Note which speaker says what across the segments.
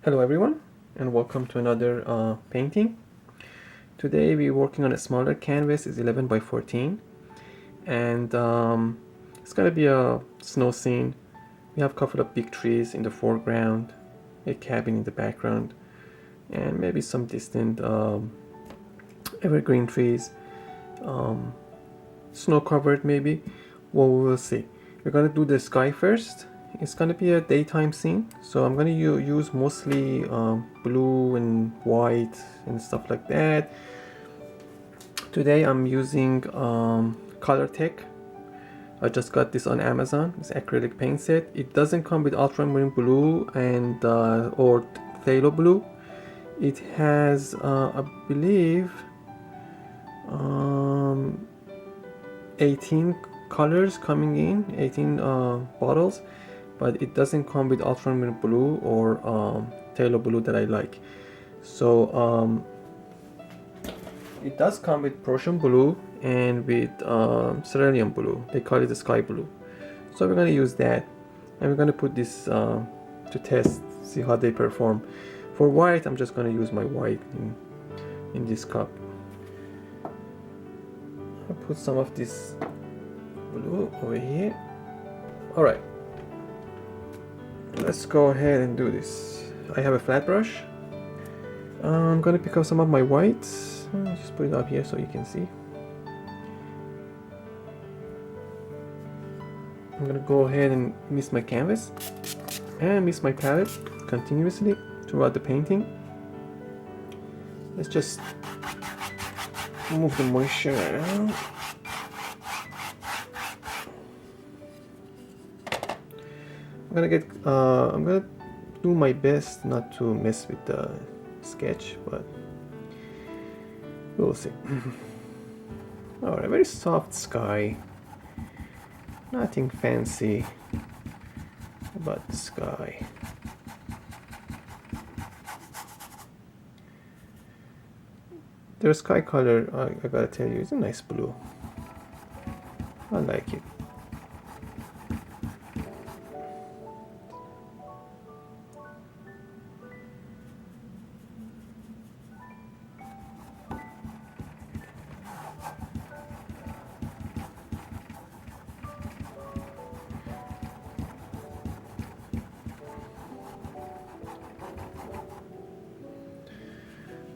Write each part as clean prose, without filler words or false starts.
Speaker 1: Hello everyone, and welcome to another painting. Today we're working on a smaller canvas. It's 11 by 14, and it's gonna be a snow scene. We have a couple of big trees in the foreground, a cabin in the background, and maybe some distant evergreen trees, snow covered maybe. Well, we will see. We're gonna do the sky first. It's gonna be a daytime scene, so I'm gonna use mostly blue and white and stuff like that. Today I'm using Color Tech. I just got this on Amazon. It's acrylic paint set. It doesn't come with ultramarine blue and or phthalo blue. It has I believe 18 colors coming in, 18 bottles, but it doesn't come with ultramarine blue or phthalo blue that I like. So it does come with Prussian blue and with cerulean blue. They call it the sky blue. So we're gonna use that, and we're gonna put this to test, see how they perform. For white, I'm just gonna use my white in this cup. I'll put some of this blue over here. All right, let's go ahead and do this. I have a flat brush. I'm gonna pick up some of my whites. Just put it up here so you can see. I'm gonna go ahead and mist my canvas and mist my palette continuously throughout the painting. Let's just move the moisture around. I'm gonna do my best not to mess with the sketch, but we'll see. Alright, very soft sky. Nothing fancy about the sky. Their sky color, I gotta tell you, is a nice blue. I like it.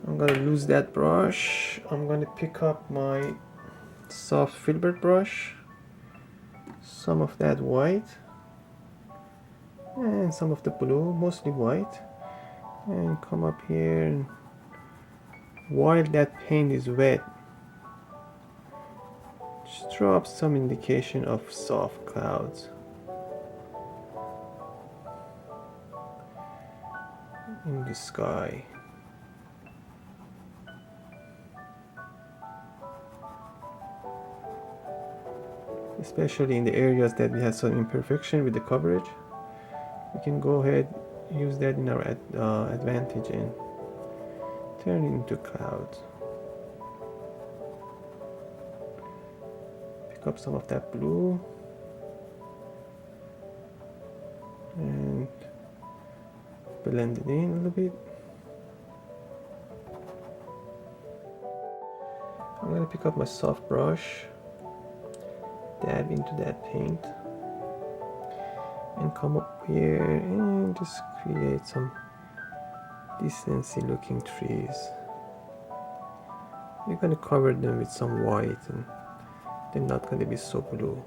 Speaker 1: I'm gonna lose that brush. I'm gonna pick up my soft filbert brush, some of that white and some of the blue, mostly white, and come up here, and while that paint is wet, just drop some indication of soft clouds in the sky. Especially in the areas that we have some imperfection with the coverage, we can go ahead, use that in our advantage and turn it into clouds. Pick up some of that blue and blend it in a little bit. I'm going to pick up my soft brush, dab into that paint, and come up here and just create some decency looking trees. We're going to cover them with some white, and they're not going to be so blue.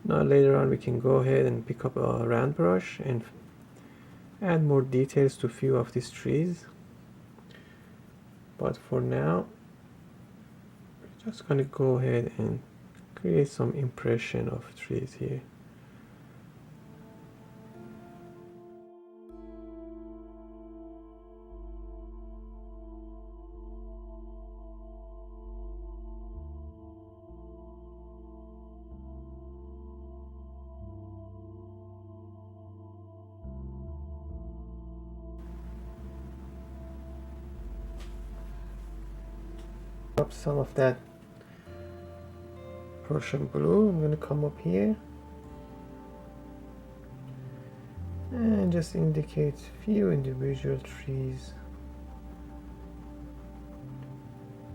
Speaker 1: Now later on we can go ahead and pick up a round brush and add more details to a few of these trees. But for now, we're just going to go ahead and create some impression of trees here. Up some of that Prussian blue. I'm going to come up here and just indicate few individual trees,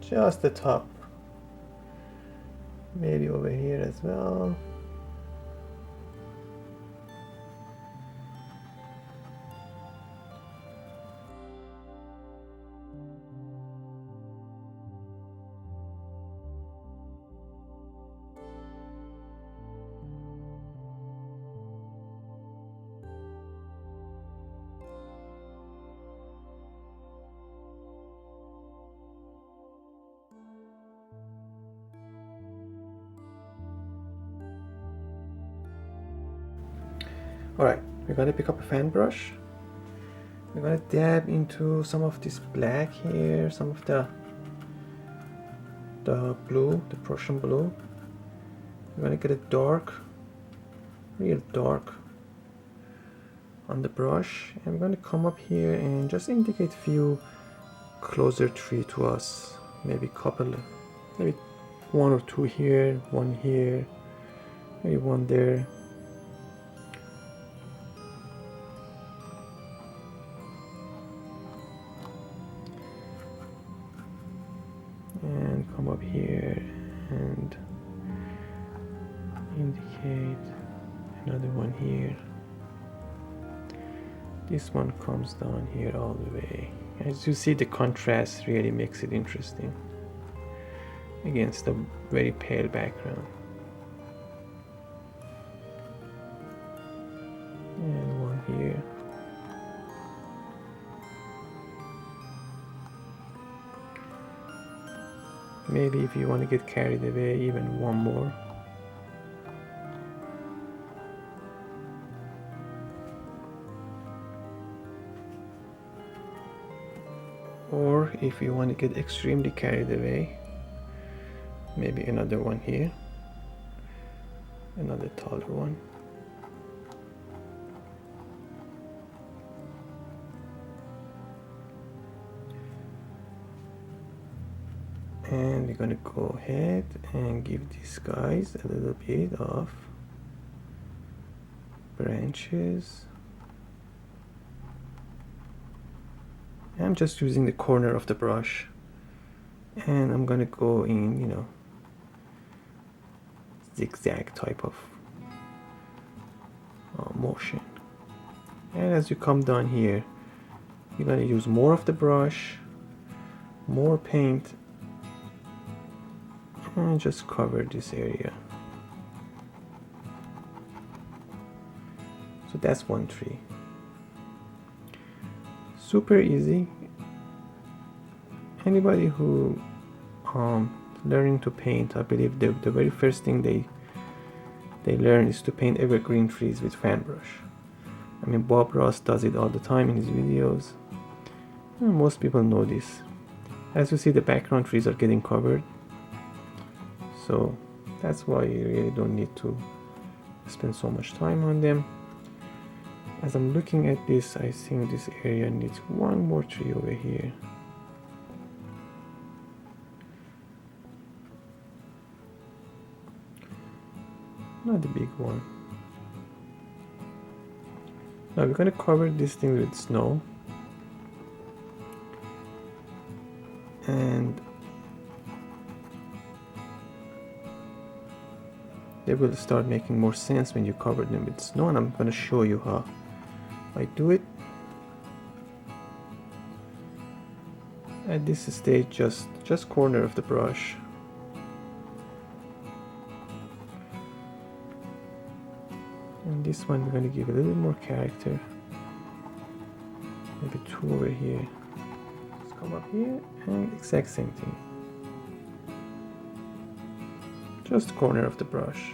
Speaker 1: just the top, maybe over here as well. Alright, we're going to pick up a fan brush. We're going to dab into some of this black here, some of the blue, the Prussian blue. We're going to get it dark, real dark on the brush. And we're going to come up here and just indicate a few closer tree to us. Maybe couple, maybe one or two here, maybe one there. And come up here and indicate another one here. This one comes down here all the way. As you see, the contrast really makes it interesting against the very pale background. And one here. Maybe if you want to get carried away, even one more. Or if you want to get extremely carried away, maybe another one here, another taller one. And we're gonna go ahead and give these guys a little bit of branches. I'm just using the corner of the brush, and I'm gonna go in, you know, zigzag type of motion. And as you come down here, you're gonna use more of the brush, more paint, and just cover this area. So that's one tree. Super easy. Anybody who learning to paint, I believe the very first thing they learn is to paint evergreen trees with fan brush. I mean, Bob Ross does it all the time in his videos. And most people know this. As you see, the background trees are getting covered. So that's why you really don't need to spend so much time on them. As I'm looking at this, I think this area needs one more tree over here. Not the big one. Now we're going to cover this thing with snow. And they will start making more sense when you cover them with snow, and I'm going to show you how I do it. At this stage, just corner of the brush. And this one we're going to give a little more character. Maybe two over here. Let's come up here and exact same thing. Just corner of the brush.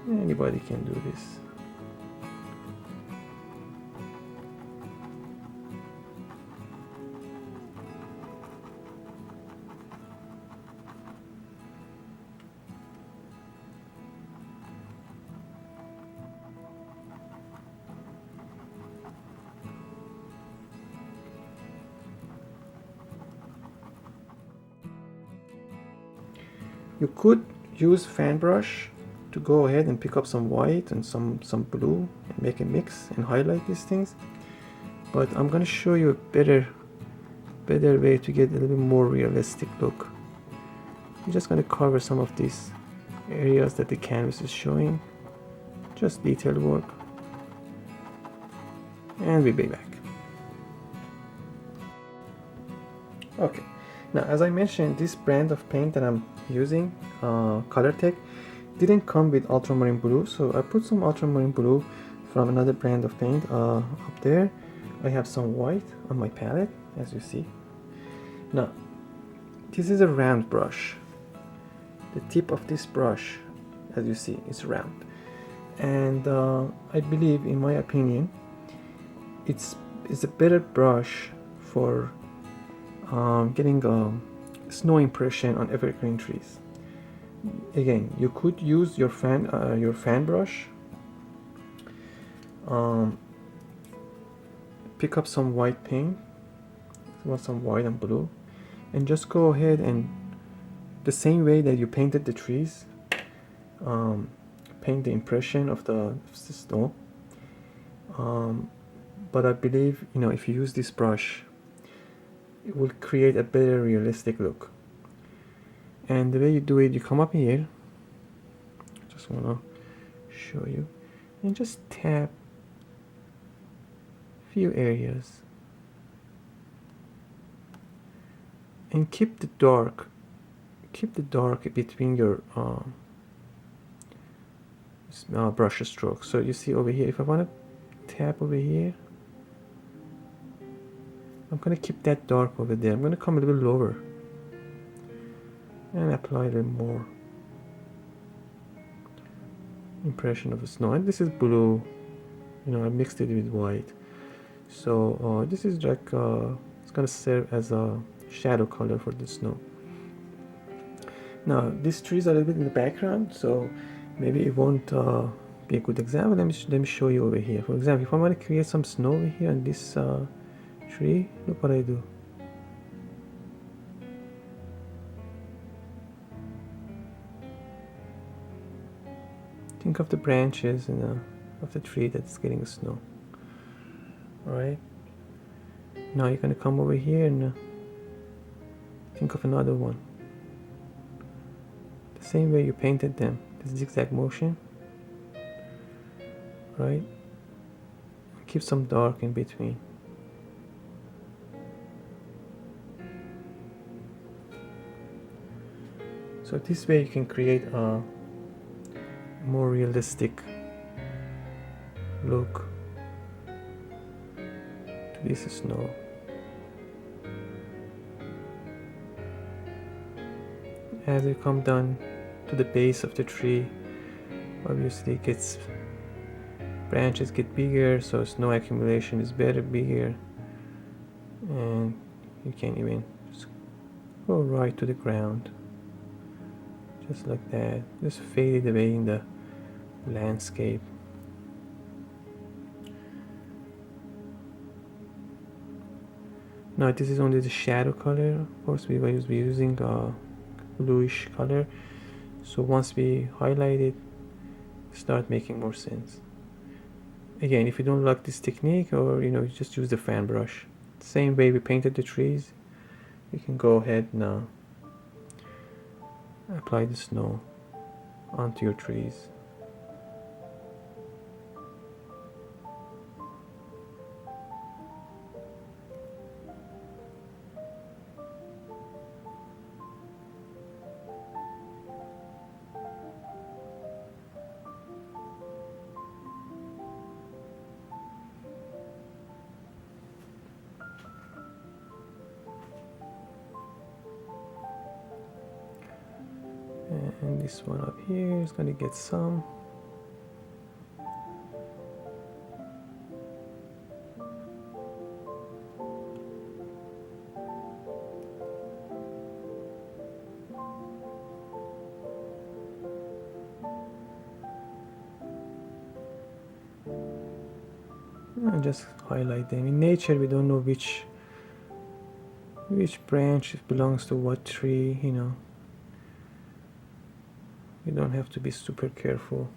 Speaker 1: Anybody can do this. You could use fan brush to go ahead and pick up some white and some blue and make a mix and highlight these things, but I'm gonna show you a better way to get a little bit more realistic look. I'm just gonna cover some of these areas that the canvas is showing, just detail work, and we'll be back. Okay, now as I mentioned, this brand of paint that I'm using, Color Tech, didn't come with ultramarine blue, so I put some ultramarine blue from another brand of paint up there. I have some white on my palette, as you see. Now, this is a round brush. The tip of this brush, as you see, is round, and I believe, in my opinion, it's a better brush for getting snow impression on evergreen trees. Again, you could use your fan brush, pick up some white paint, some white and blue, and just go ahead and, the same way that you painted the trees, paint the impression of the snow. But I believe, if you use this brush, it will create a better realistic look. And the way you do it, you come up here, just want to show you, and just tap a few areas and keep the dark between your brush strokes. So you see over here, if I want to tap over here, I'm going to keep that dark over there. I'm going to come a little lower and apply a little more impression of the snow. And this is blue, I mixed it with white, so this is like it's going to serve as a shadow color for the snow. Now these trees are a little bit in the background, so maybe it won't be a good example. Let me show you over here. For example, if I want to create some snow over here on this tree, look what I do. Think of the branches of the tree that's getting snow. Alright, now you're going to come over here and think of another one. The same way you painted them, this zigzag motion. Right? Keep some dark in between. So this way you can create a more realistic look to this snow. As you come down to the base of the tree, obviously branches get bigger, so snow accumulation is bigger, and you can even just go right to the ground, just like that. Just fade it away in the landscape. Now this is only the shadow color. Of course, we will be using a bluish color, so once we highlight it, start making more sense. Again, if you don't like this technique, or you just use the fan brush, same way we painted the trees, you can go ahead now, apply the snow onto your trees. And this one up here is going to get some. And just highlight them. In nature, we don't know which branch belongs to what tree, You don't have to be super careful.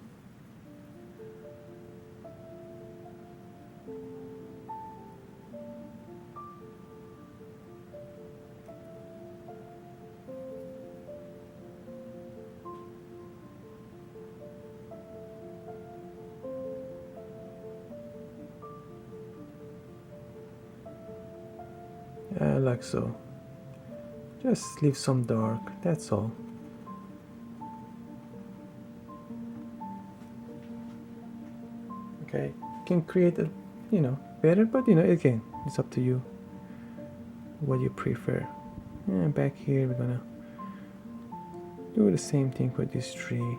Speaker 1: Like so. Just leave some dark, that's all. Okay, you can create a, better, but again, it's up to you what you prefer. And back here, we're gonna do the same thing for this tree.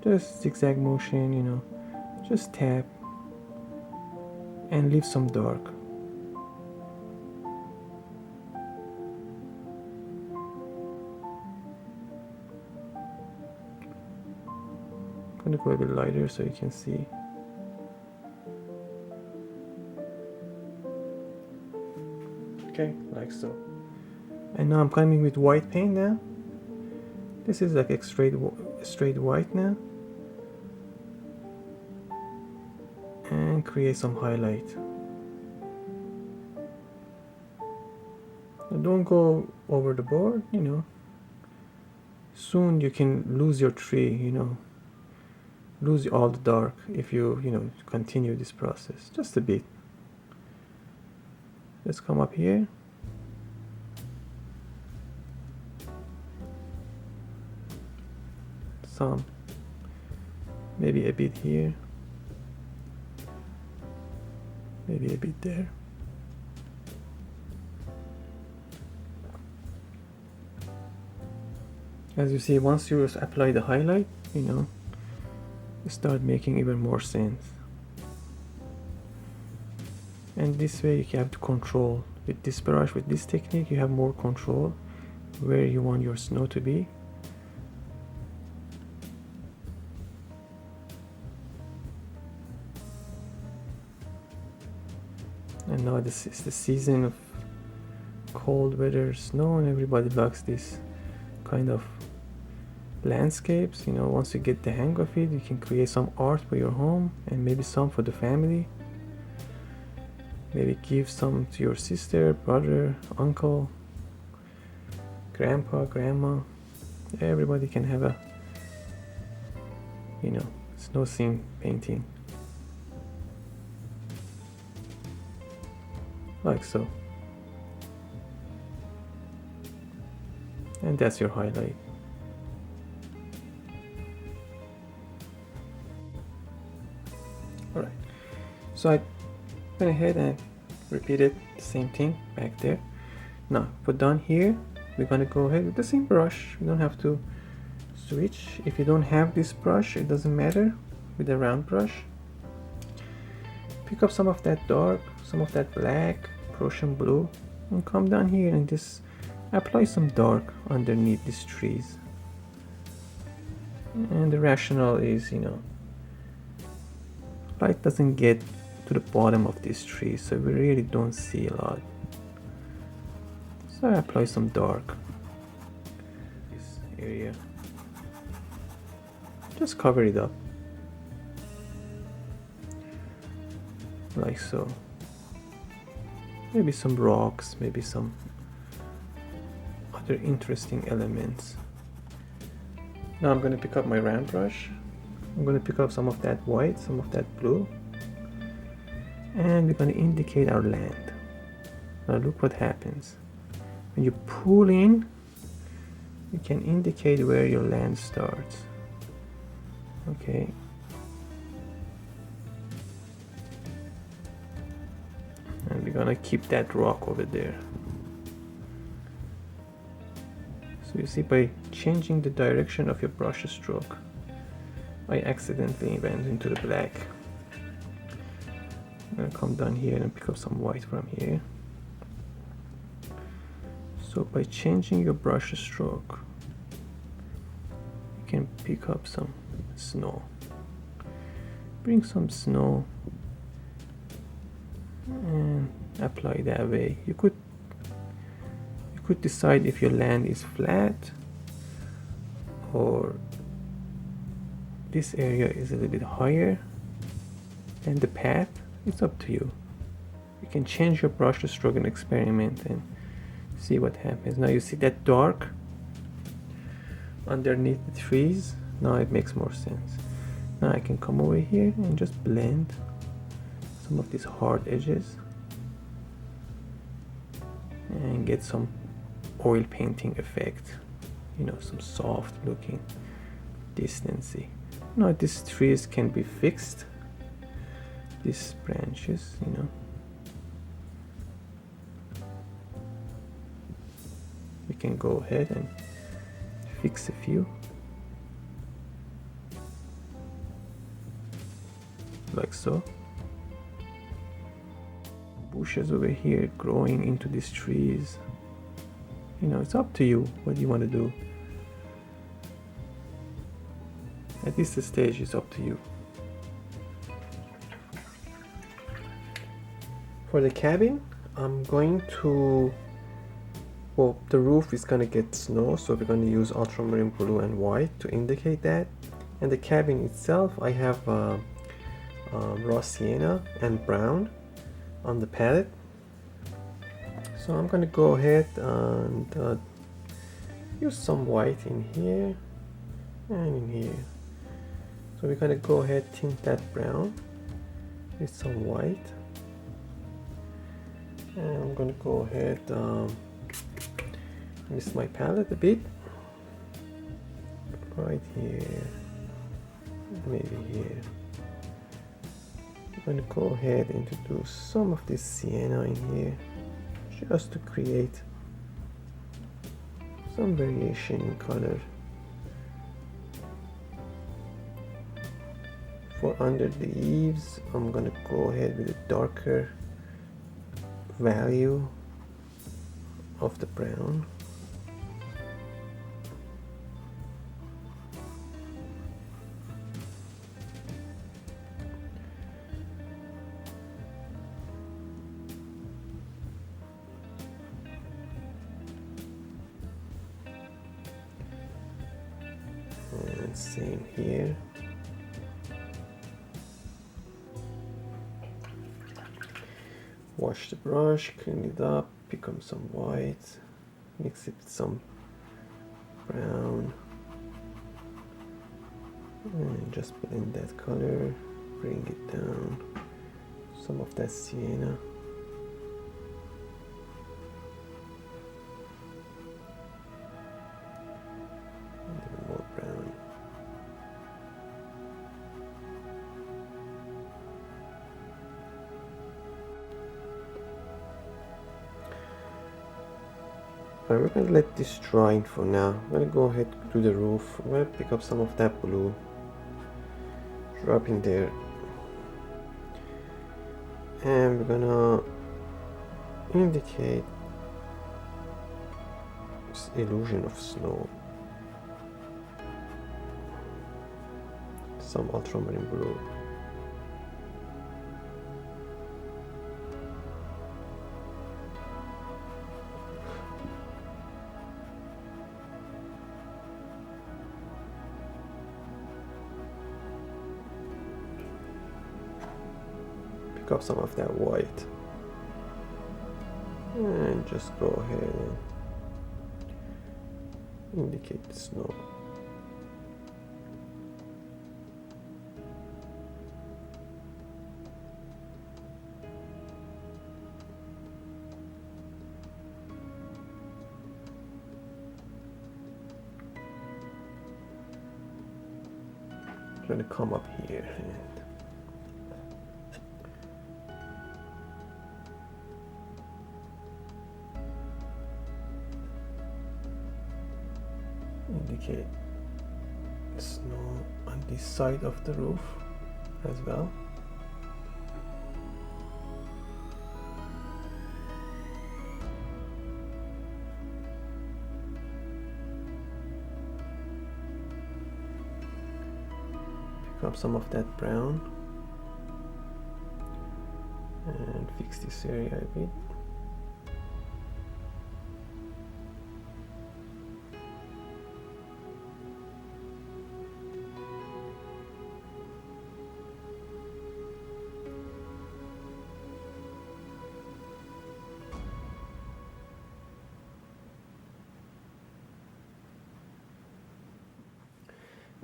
Speaker 1: Just zigzag motion, just tap and leave some dark. I'm gonna go a bit lighter so you can see. Okay, like so. And now I'm coming with white paint now. This is like a straight white now. And create some highlight. Now don't go over the board, Soon you can lose your tree, lose all the dark if you, continue this process. Just a bit. Let's come up here. Some, maybe a bit here, maybe a bit there. As you see, once you apply the highlight, you start making even more sense. And this way you have to control. With this brush, with this technique, you have more control where you want your snow to be. And now this is the season of cold weather, snow, and everybody likes this kind of landscapes. Once you get the hang of it, you can create some art for your home and maybe some for the family. Maybe give some to your sister, brother, uncle, grandpa, grandma. Everybody can have a snow scene painting. Like so. And that's your highlight. Alright, so I went ahead and repeated the same thing back there. Now for down here, we're gonna go ahead with the same brush. You don't have to switch. If you don't have this brush, it doesn't matter. With a round brush, pick up some of that dark, some of that black, Prussian blue, and come down here and just apply some dark underneath these trees. And the rationale is, light doesn't get to the bottom of these trees, so we really don't see a lot. So I apply some dark. This area. Just cover it up. Like so. Maybe some rocks, maybe some other interesting elements. Now I'm going to pick up my round brush. I'm going to pick up some of that white, some of that blue, and we're going to indicate our land. Now look what happens. When you pull in, you can indicate where your land starts. Okay. And we're gonna keep that rock over there. So you see, by changing the direction of your brush stroke, I accidentally went into the black. I'm gonna come down here and pick up some white from here. So by changing your brush stroke, you can pick up some snow. Bring some snow and apply that way. You could could decide if your land is flat or this area is a little bit higher, and the path, it's up to you. You can change your brush stroke and experiment and see what happens. Now you see that dark underneath the trees. Now it makes more sense. Now I can come over here and just blend some of these hard edges and get some oil painting effect, you know, some soft looking distancy. Now these trees can be fixed, these branches, you know. We can go ahead and fix a few, like so. Bushes over here growing into these trees. You know, it's up to you what you want to do. At this stage, it's up to you. For the cabin, I'm going to, well, the roof is gonna get snow, so we're gonna use ultramarine blue and white to indicate that. And the cabin itself, I have raw sienna and brown on the palette. So I'm gonna go ahead and use some white in here and in here. So we're gonna go ahead tint that brown with some white, and I'm gonna go ahead mist my palette a bit right here, maybe here. I'm gonna go ahead and introduce some of this sienna in here just to create some variation in color. For under the eaves, I'm gonna go ahead with a darker value of the brown. And same here. Wash the brush, clean it up, pick up some white, mix it with some brown, and just blend that color, bring it down, some of that sienna. And even more brown. Alright, we're gonna let this dry for now. I'm gonna go ahead to the roof. I'm gonna pick up some of that blue, drop in there, and we're gonna indicate this illusion of snow. Some ultramarine blue. Pick up some of that white and just go ahead and indicate the snow. I'm going to come up here and indicate snow on this side of the roof as well. Pick up some of that brown and fix this area a bit.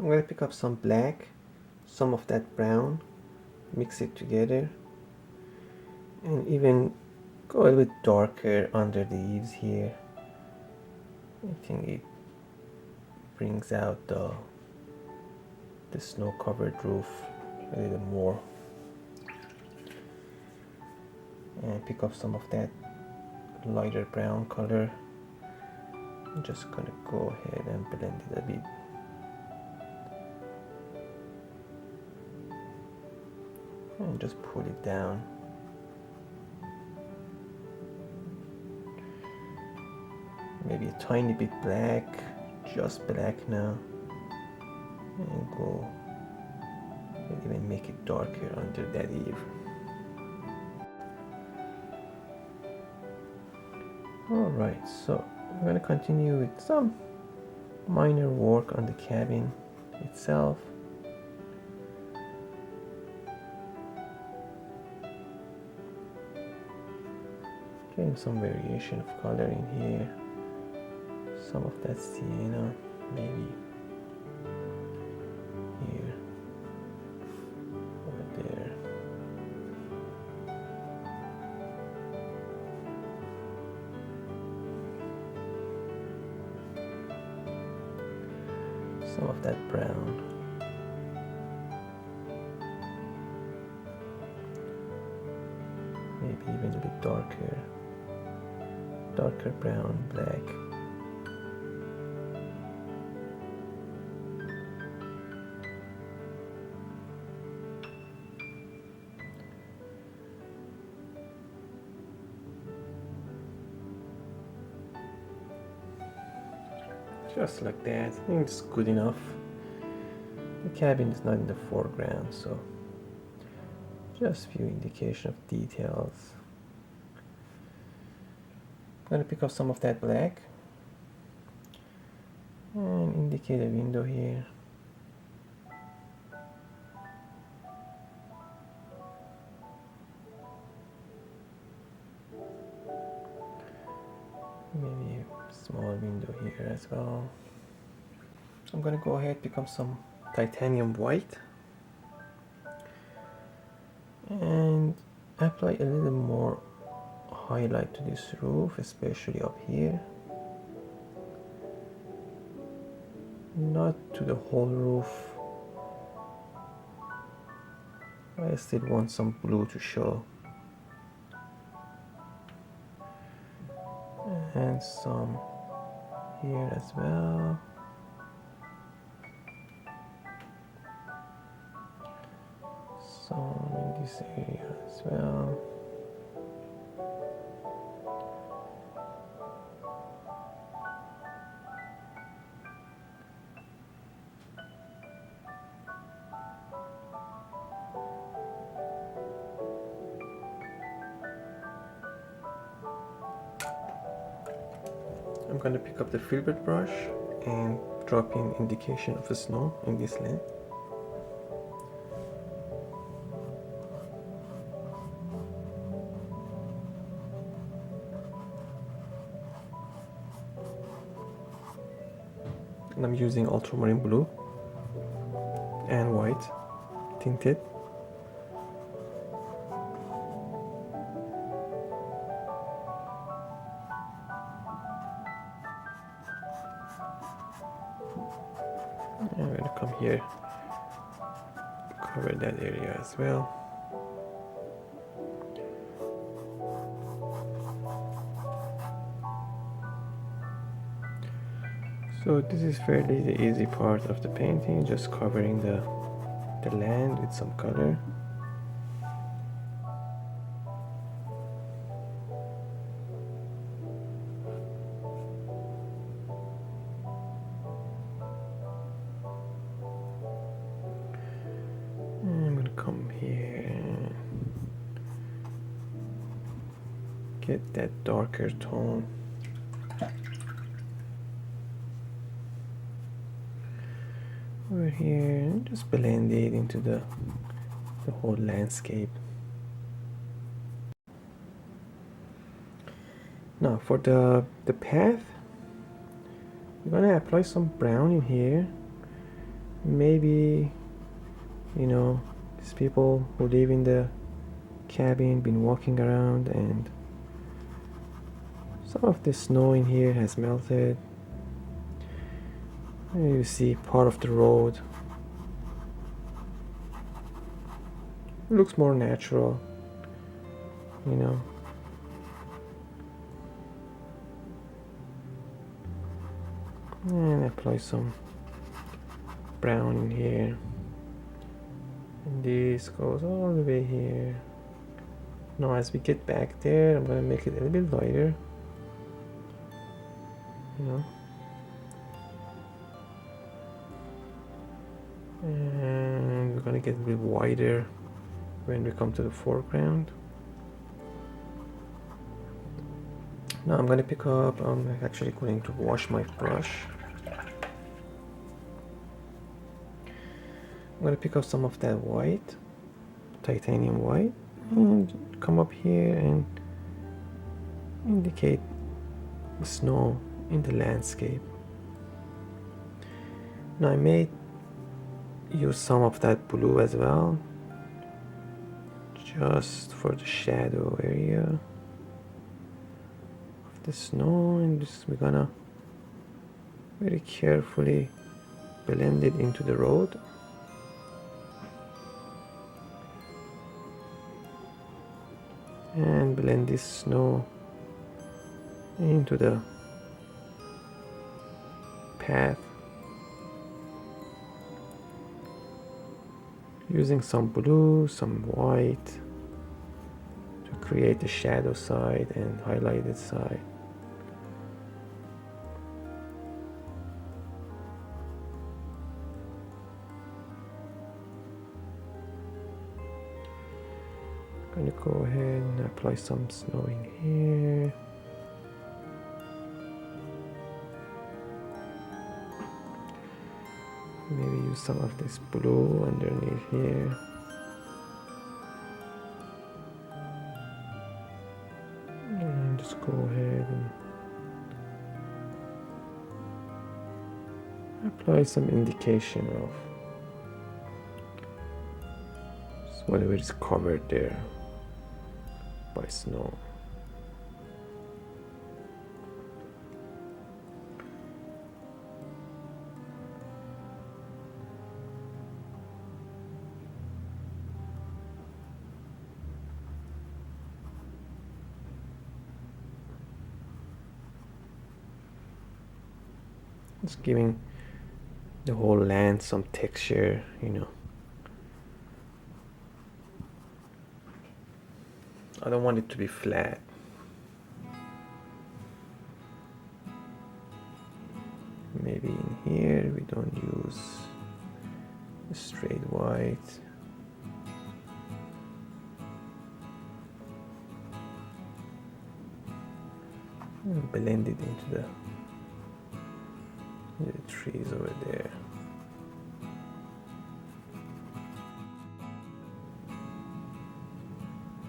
Speaker 1: I'm going to pick up some black, some of that brown, mix it together, and even go a little bit darker under the eaves here. I think it brings out the snow-covered roof a little more. And pick up some of that lighter brown color. I'm just gonna go ahead and blend it a bit. And just pull it down. Maybe a tiny bit black, just black now. And go and even make it darker under that eave. Alright, so I'm going to continue with some minor work on the cabin itself. Getting some variation of color in here. Some of that sienna, maybe here, over there. Some of that brown. Maybe even a bit darker. Darker brown, black. Just like that. I think it's good enough. The cabin is not in the foreground, so just few indication of details. I'm going to pick up some of that black and indicate a window here. Maybe a small window here as well. I'm going to go ahead and pick up some titanium white and apply a little more highlight to this roof, especially up here. Not to the whole roof. I still want some blue to show. And some here as well. Some in this area as well. I'm going to pick up the filbert brush and drop in indication of the snow in this land. And I'm using ultramarine blue and white tinted. I'm going to come here, cover that area as well. So this is fairly the easy part of the painting, just covering the land with some color. And I'm gonna come here and get that darker tone. Over here and just blend it into the whole landscape. Now for the path, I'm gonna apply some brown in here Maybe, you know, these people who live in the cabin been walking around and some of the snow in here has melted. And you see part of the road. It looks more natural, you know. And apply some brown in here. And this goes all the way here. Now as we get back there, I'm gonna make it a little bit lighter. You know. And we're gonna get a bit wider when we come to the foreground. Now I'm gonna pick up, I'm actually going to wash my brush. I'm gonna pick up some of that white, titanium white, and come up here and indicate the snow in the landscape. Now I may use some of that blue as well, just for the shadow area of the snow, and just we're gonna very carefully blend it into the road. And blend this snow into the path using some blue, some white to create the shadow side and highlighted side. I'm gonna go ahead and apply some snow in here. Maybe use some of this blue underneath here. And just go ahead and apply some indication of whatever is covered there by snow. Just giving the whole land some texture, you know. I don't want it to be flat. Maybe in here we don't use the straight white. And blend it into the trees over there.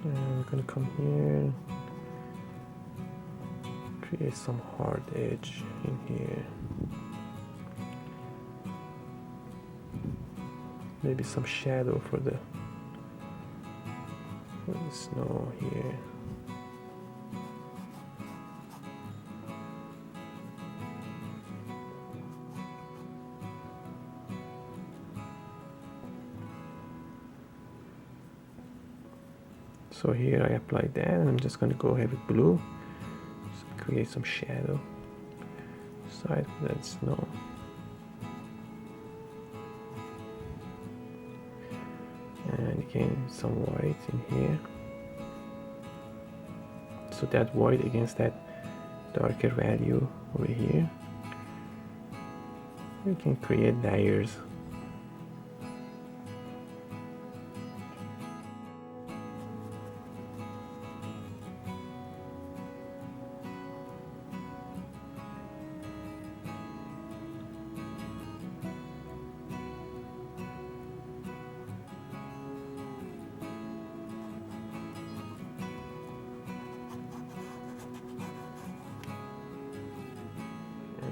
Speaker 1: And we're gonna come here, create some hard edge in here. Maybe some shadow for the snow here. So here I applied that, and I'm just going to go ahead with blue, just create some shadow side of that snow. And again some white in here, so that white against that darker value over here, we can create layers.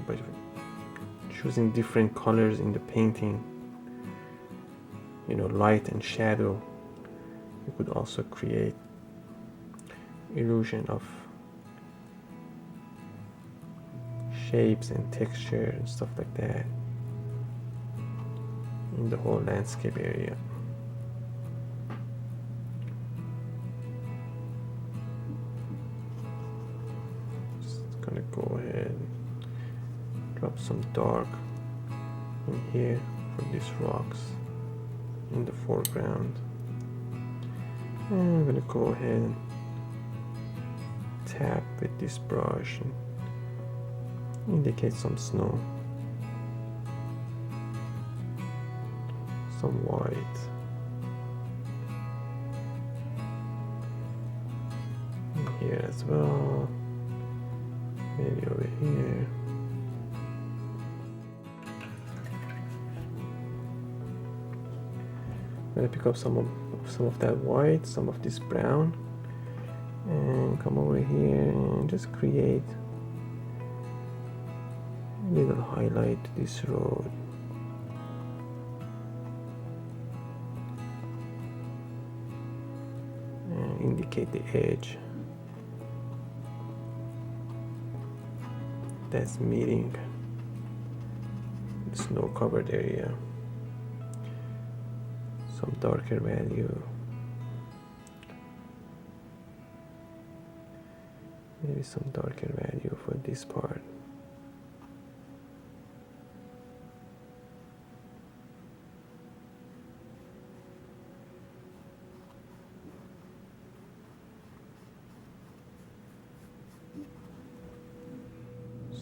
Speaker 1: By choosing different colors in the painting, you know, light and shadow. You could also create illusion of shapes and texture and stuff like that in the whole landscape area. Just gonna go ahead and drop some dark in here for these rocks in the foreground. And I'm gonna go ahead and tap with this brush and indicate some snow, some white, and here as well, maybe over here. I'm gonna pick up some of that white, some of this brown, and come over here and just create a little highlight to this road. And indicate the edge that's meeting the snow covered area. Some darker value. Maybe some darker value for this part.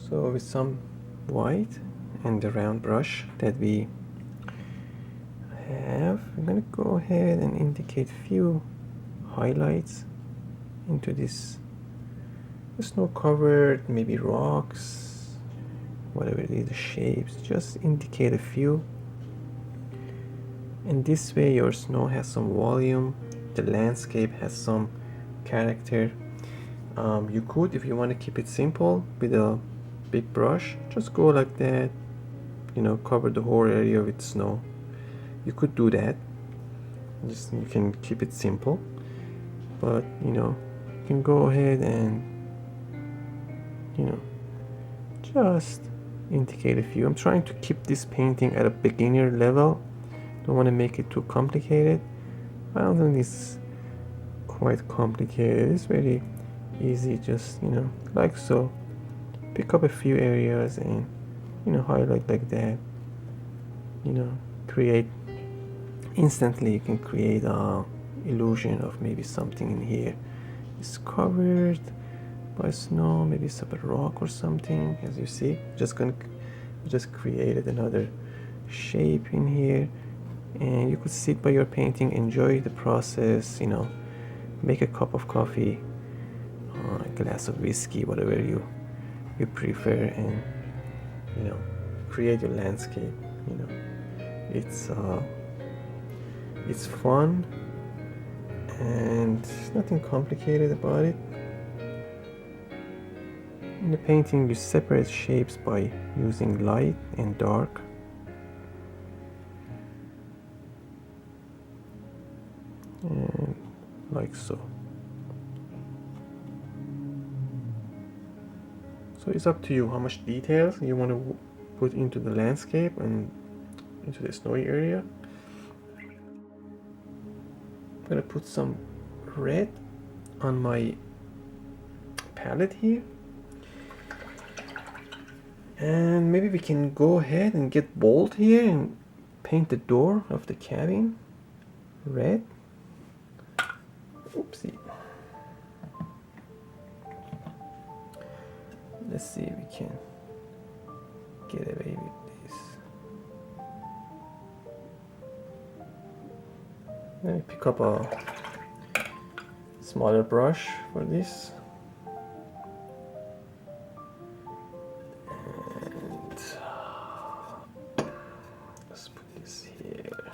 Speaker 1: So with some white and the round brush that we have, I'm gonna go ahead and indicate few highlights into this snow covered, maybe rocks, whatever it is, the shapes. Just indicate a few, and this way your snow has some volume, the landscape has some character. You could, if you want to keep it simple with a big brush, just go like that, you know, cover the whole area with snow. You could do that, just you can keep it simple, but you know, you can go ahead and, you know, just indicate a few. I'm trying to keep this painting at a beginner level, don't want to make it too complicated. I don't think it's quite complicated, it's very easy, just, you know, like so. Pick up a few areas and, you know, highlight like that, you know, create instantly. You can create a illusion of maybe something in here is covered by snow, maybe it's a rock or something. As you see, just created another shape in here, and you could sit by your painting, enjoy the process, you know, make a cup of coffee, a glass of whiskey, whatever you prefer, and, you know, create your landscape. You know, it's fun and nothing complicated about it. In the painting, you separate shapes by using light and dark. And like so. So it's up to you how much details you want to put into the landscape and into the snowy area. I'm gonna put some red on my palette here, and maybe we can go ahead and get bold here and paint the door of the cabin red. Oopsie. Let's see if we can get away with this. Let me pick up a smaller brush for this. And let's put this here.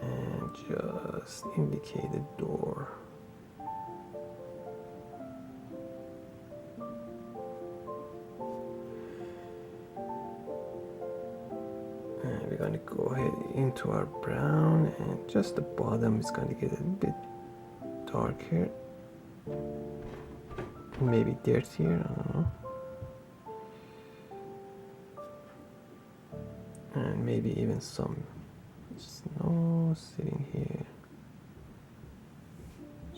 Speaker 1: And just indicate the door. And we're gonna go ahead into our brown, and just the bottom is gonna get a bit darker, maybe dirtier, I don't know. And maybe even some snow sitting here,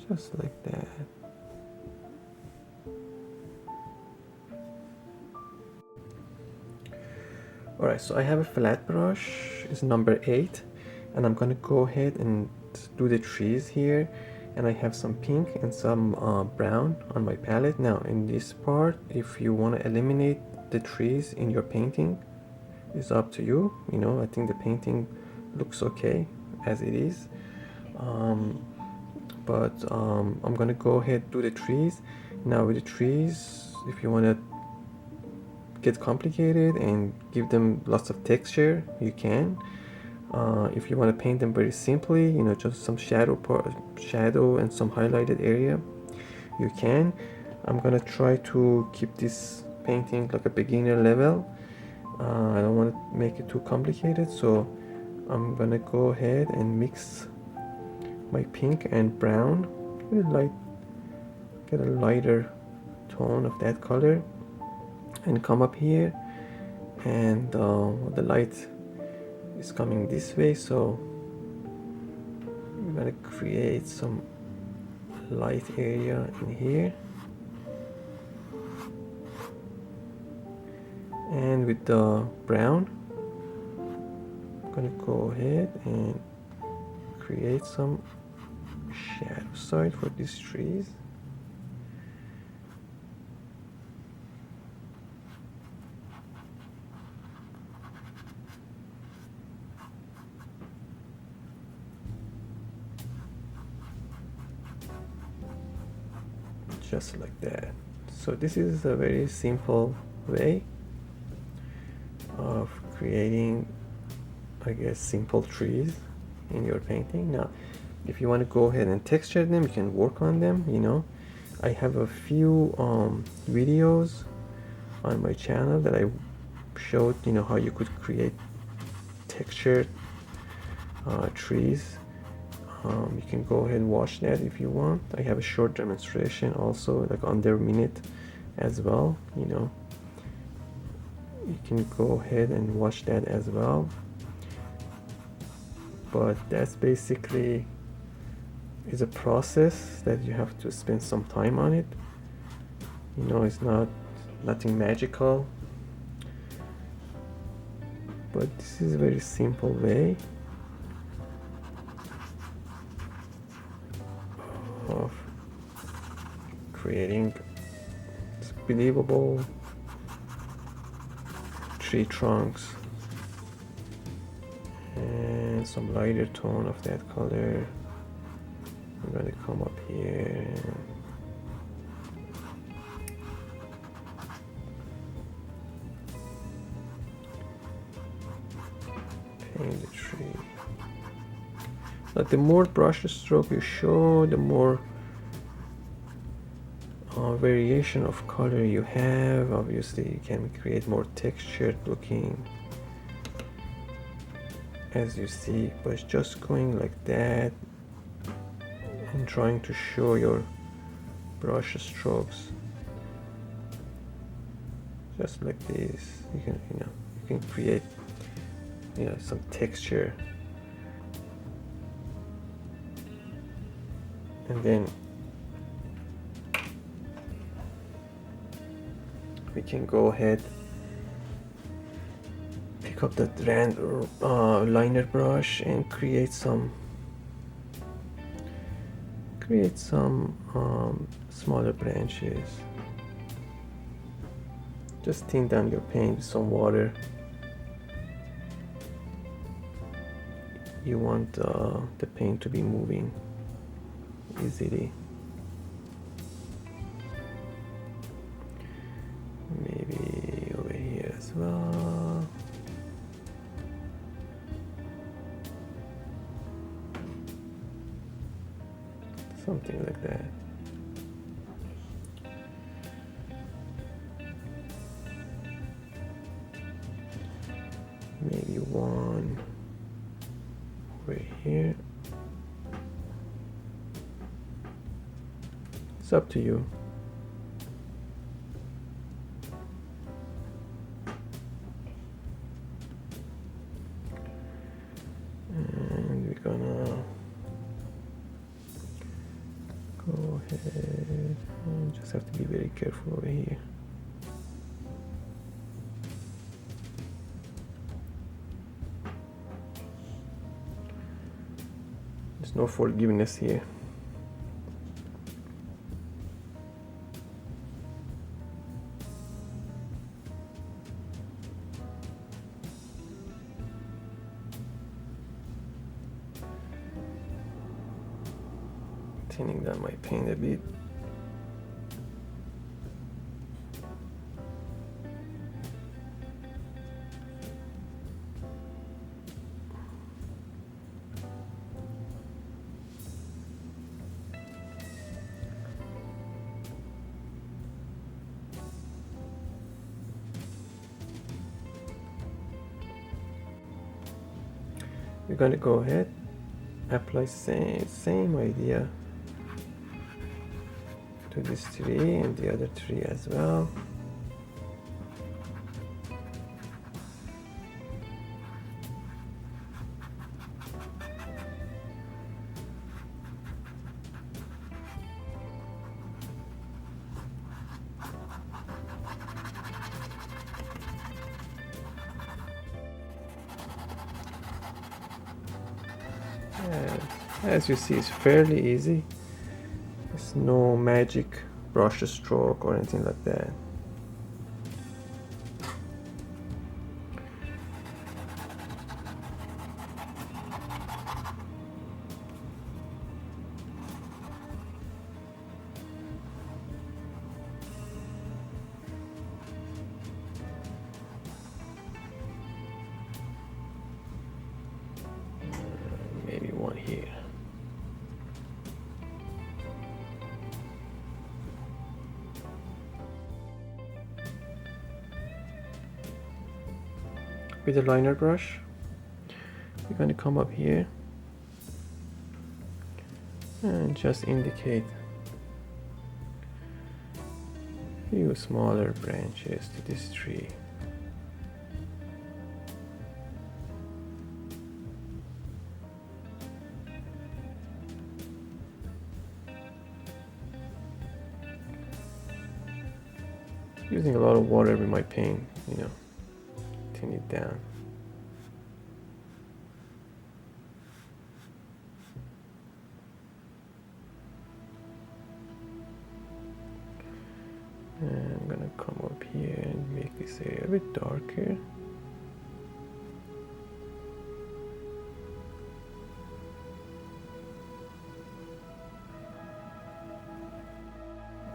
Speaker 1: just like that. Alright, so I have a flat brush, it's number 8, and I'm gonna go ahead and do the trees here, and I have some pink and some brown on my palette. Now in this part, if you want to eliminate the trees in your painting, it's up to you. You know, I think the painting looks okay as it is, but I'm gonna go ahead do the trees. Now with the trees, if you want to get complicated and give them lots of texture, you can. If you want to paint them very simply, you know, just some shadow and some highlighted area, you can. I'm gonna try to keep this painting like a beginner level. I don't want to make it too complicated, so I'm gonna go ahead and mix my pink and brown with get a lighter tone of that color, and come up here, and the light is coming this way, so we're gonna create some light area in here, and with the brown I'm gonna go ahead and create some shadow side for these trees. Just like that. So this is a very simple way of creating, I guess, simple trees in your painting. Now if you want to go ahead and texture them, you can work on them. You know, I have a few videos on my channel that I showed, you know, how you could create textured trees. You can go ahead and watch that if you want. I have a short demonstration also, like under a minute as well. You know, you can go ahead and watch that as well. But that's basically is a process that you have to spend some time on it. You know, it's nothing magical, but this is a very simple way of creating believable tree trunks, and some lighter tone of that color. I'm going to come up here and paint the tree. But the more brush stroke you show, the more variation of color you have. Obviously you can create more textured looking, as you see, but just going like that and trying to show your brush strokes just like this, you can create, you know, some texture, and then we can go ahead, pick up that liner brush and create some smaller branches. Just thin down your paint with some water. You want the paint to be moving easily. Maybe over here as well. Something like that. maybe one over here. It's up to you. And we're gonna go ahead and just have to be very careful over here. There's no forgiveness here. Thinning down my paint a bit. We're going to go ahead, apply same idea to this tree and the other tree as well. As you see, it's fairly easy. There's no magic brush stroke or anything like that. Maybe one here. With a liner brush, we're going to come up here and just indicate a few smaller branches to this tree. Using a lot of water with my paint, thin it down. And I'm gonna come up here and make this area a bit darker.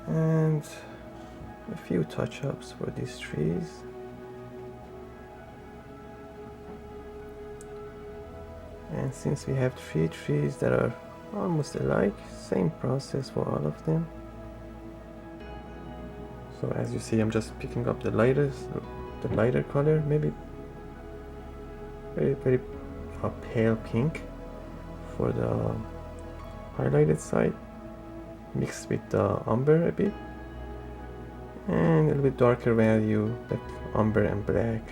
Speaker 1: And a few touch-ups for these trees. And since we have 3 trees that are almost alike, same process for all of them. So as you see, I'm just picking up the lighter color, maybe very pale pink for the highlighted side, mixed with the umber a bit, and a little bit darker value like umber and black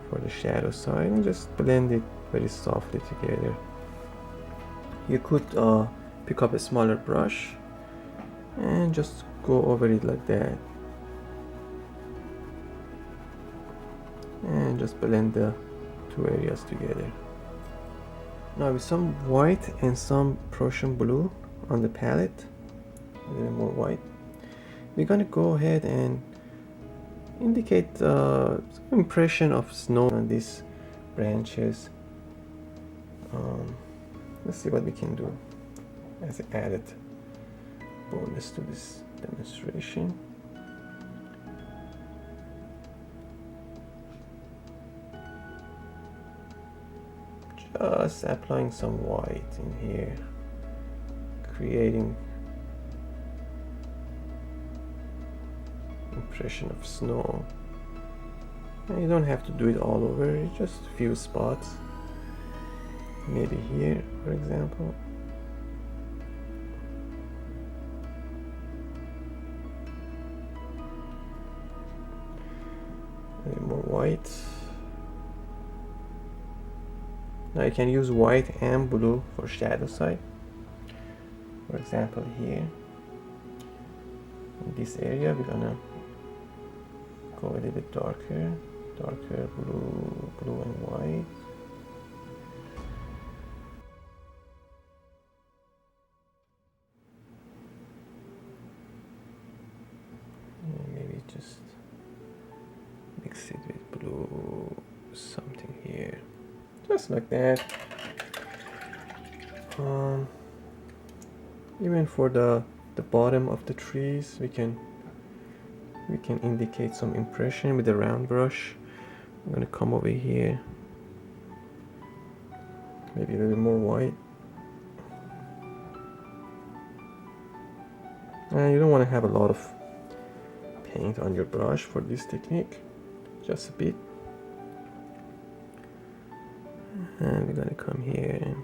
Speaker 1: for the shadow side, and just blend it very softly together. You could pick up a smaller brush and just go over it like that, and just blend the 2 areas together. Now with some white and some Prussian blue on the palette, a little more white, we're gonna go ahead and indicate some impression of snow on these branches. Let's see what we can do as an added bonus to this demonstration. Just applying some white in here, creating impression of snow. And you don't have to do it all over, just a few spots. Maybe here, for example. A little more white. Now you can use white and blue for shadow side. For example, here in this area, we're gonna go a little bit darker blue and white. And maybe just mix it with blue, something here, just like that. Even for the bottom of the trees, we can indicate some impression with the round brush. I'm gonna come over here, maybe a little more white. And you don't want to have a lot of paint on your brush for this technique, just a bit. And we're gonna come here and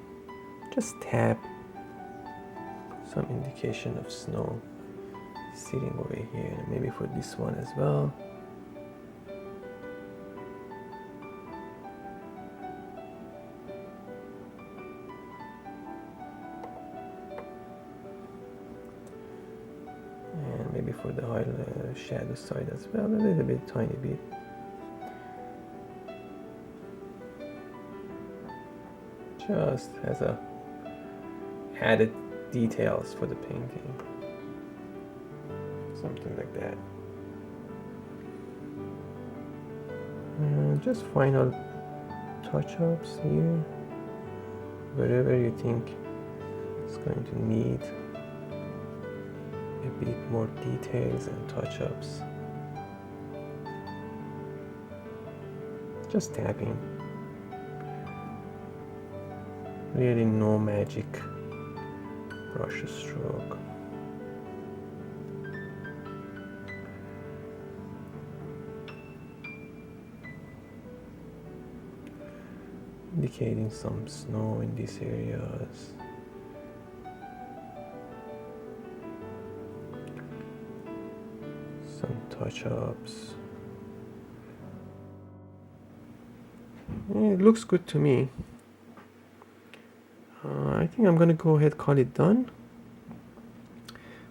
Speaker 1: just tap some indication of snow sitting over here, maybe for this one as well. And maybe for the shadow side as well, a little bit, tiny bit. Just as a added details for the painting, something like that. And just final touch-ups here, wherever you think it's going to need a bit more details and touch-ups. Just tapping. Really no magic brush stroke. Indicating some snow in these areas. Some touch-ups. It looks good to me. I think I'm gonna go ahead and call it done.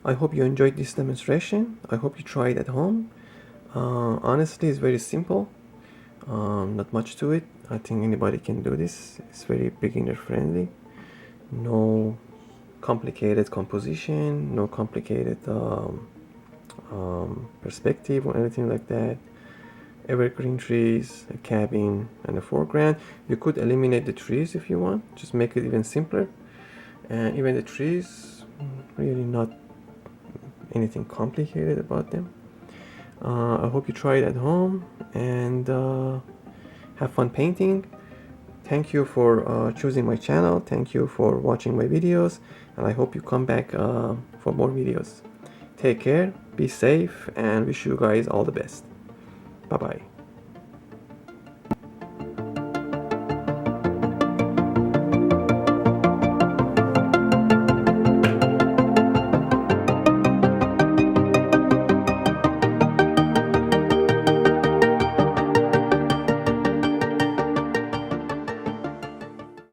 Speaker 1: I hope you enjoyed this demonstration. I hope you try it at home. Honestly, it's very simple. Not much to it. I think anybody can do this. It's very beginner friendly. No complicated composition, no complicated perspective or anything like that. Evergreen trees, a cabin, and a foreground. You could eliminate the trees if you want, just make it even simpler. And even the trees, really not anything complicated about them. I hope you try it at home and have fun painting. Thank you for choosing my channel. Thank you for watching my videos, and I hope you come back for more videos. Take care, be safe, and wish you guys all the best. Bye bye.